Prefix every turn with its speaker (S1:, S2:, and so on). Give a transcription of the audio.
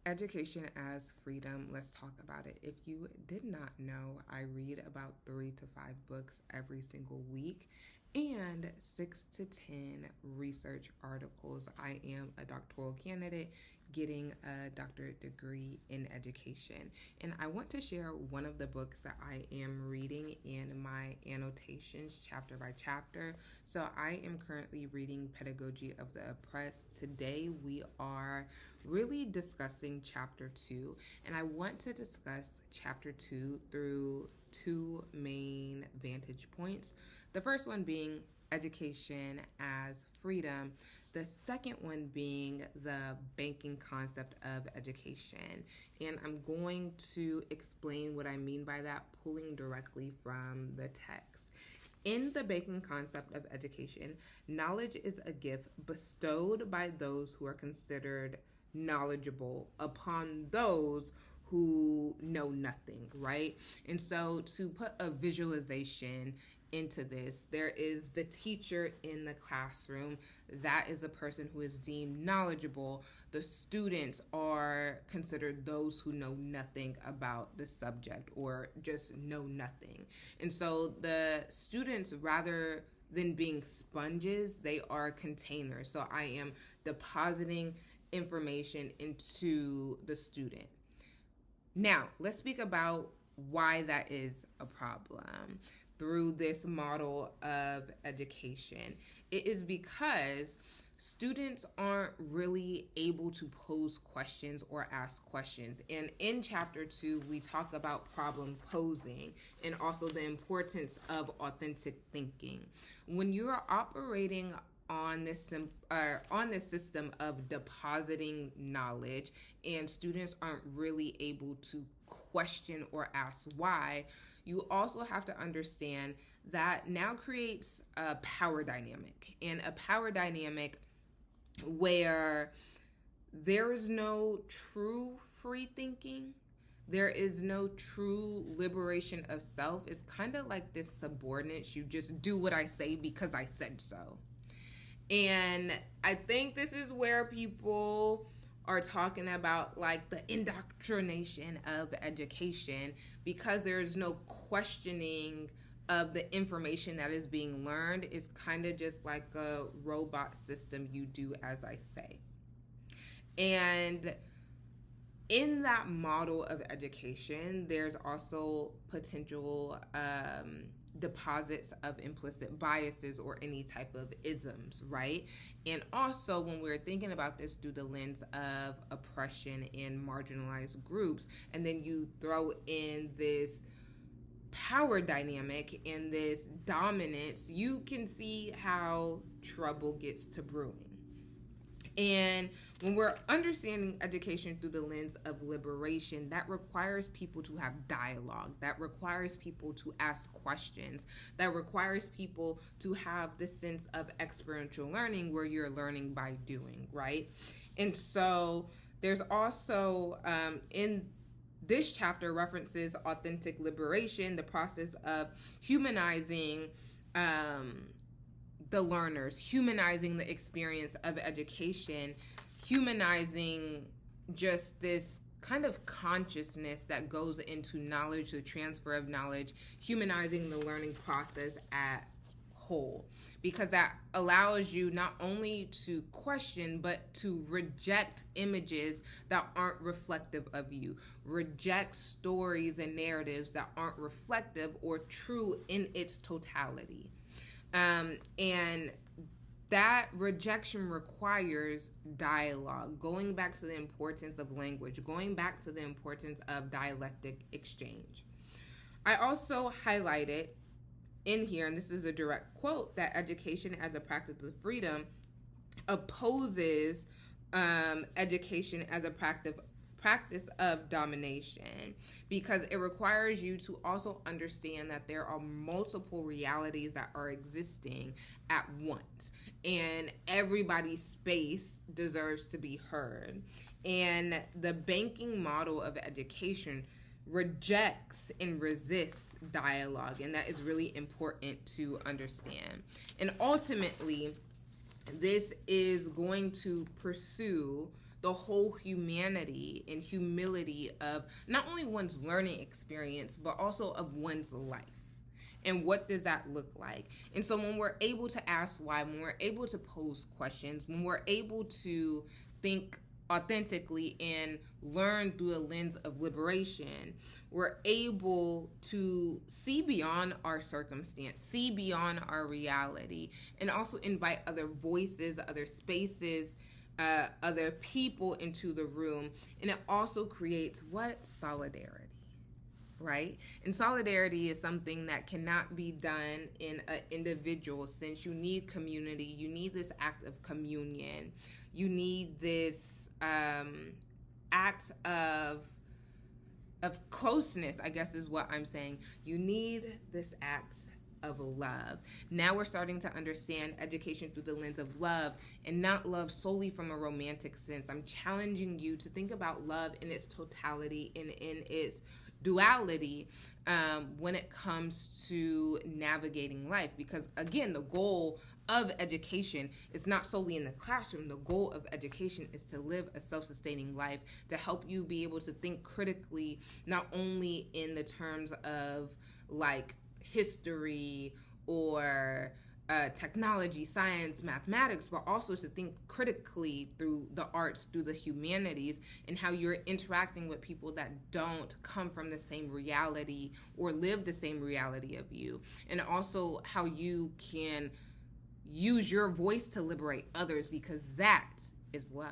S1: Education as freedom. Let's talk about it. If you did not know, I read about 3 to 5 books every single week and 6 to 10 research articles. I am a doctoral candidate getting a doctorate degree in education. And I want to share one of the books that I am reading in my annotations, chapter by chapter. So I am currently reading Pedagogy of the Oppressed. Today we are really discussing chapter 2, and I want to discuss chapter 2 through two main vantage points. The first one being education as freedom, the second one being the banking concept of education. And I'm going to explain what I mean by that, pulling directly from the text. In the banking concept of education, knowledge is a gift bestowed by those who are considered knowledgeable upon those who know nothing, right? And so to put a visualization into this, there is the teacher in the classroom. That is a person who is deemed knowledgeable. The students are considered those who know nothing about the subject or just know nothing. And so the students, rather than being sponges, they are containers. So I am depositing information into the student. Now, let's speak about why that is a problem through this model of education. It is because students aren't really able to pose questions or ask questions. And in chapter 2, we talk about problem posing and also the importance of authentic thinking. When you are operating on this system of depositing knowledge and students aren't really able to question or ask why, you also have to understand that now creates a power dynamic, and a power dynamic where there is no true free thinking. There is no true liberation of self. It's kind of like this subordinates. You just do what I say because I said so. And I think this is where people are talking about like the indoctrination of education, because there's no questioning of the information that is being learned. It's kind of just like a robot system. You do as I say. And in that model of education, there's also potential deposits of implicit biases or any type of isms, right? And also, when we're thinking about this through the lens of oppression in marginalized groups, and then you throw in this power dynamic and this dominance, you can see how trouble gets to brewing. And when we're understanding education through the lens of liberation, that requires people to have dialogue, that requires people to ask questions, that requires people to have the sense of experiential learning where you're learning by doing, right? And so there's also in this chapter references authentic liberation, the process of humanizing the learners, humanizing the experience of education, humanizing just this kind of consciousness that goes into knowledge, the transfer of knowledge, humanizing the learning process at whole, because that allows you not only to question but to reject images that aren't reflective of you, reject stories and narratives that aren't reflective or true in its totality. And that rejection requires dialogue, going back to the importance of language, going back to the importance of dialectic exchange. I also highlighted in here, and this is a direct quote, that education as a practice of freedom opposes education as a practice of domination, because it requires you to also understand that there are multiple realities that are existing at once, and everybody's space deserves to be heard. And the banking model of education rejects and resists dialogue, and that is really important to understand. And ultimately, this is going to pursue the whole humanity and humility of not only one's learning experience, but also of one's life. And what does that look like? And so when we're able to ask why, when we're able to pose questions, when we're able to think authentically and learn through a lens of liberation, we're able to see beyond our circumstance, see beyond our reality, and also invite other voices, other spaces, other people into the room. And it also creates what? Solidarity. Right? And solidarity is something that cannot be done in an individual sense. You need community. You need this act of communion. You need this act of closeness, I guess is what I'm saying. You need this act of love. Now we're starting to understand education through the lens of love, and not love solely from a romantic sense. I'm challenging you to think about love in its totality and in its duality when it comes to navigating life. Because again, the goal of education is not solely in the classroom. The goal of education is to live a self-sustaining life, to help you be able to think critically, not only in the terms of like history or technology, science, mathematics, but also to think critically through the arts, through the humanities, and how you're interacting with people that don't come from the same reality or live the same reality of you. And also how you can use your voice to liberate others, because that is love.